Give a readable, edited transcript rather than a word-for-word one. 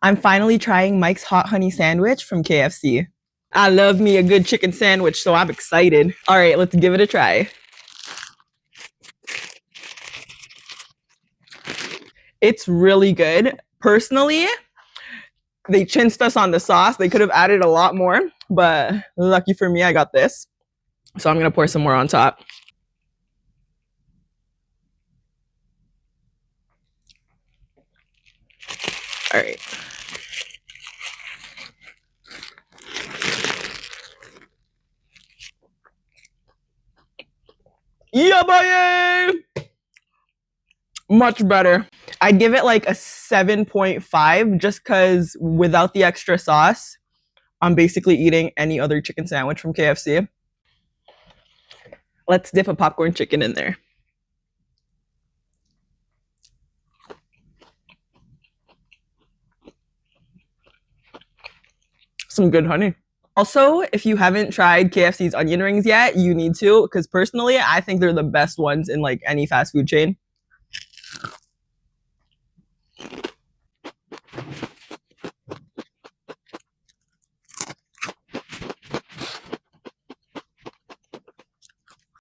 I'm finally trying Mike's Hot Honey Sandwich from KFC. I love me a good chicken sandwich, so I'm excited. All right, let's give it a try. It's really good. Personally, they chinced us on the sauce. They could have added a lot more, but lucky for me, I got this. So I'm gonna pour some more on top. All right. Yeah, boy! Much better. I'd give it like a 7.5 just because without the extra sauce, I'm basically eating any other chicken sandwich from KFC. Let's dip a popcorn chicken in there. Some good honey. Also, if you haven't tried KFC's onion rings yet, you need to, because personally, I think they're the best ones in like any fast food chain.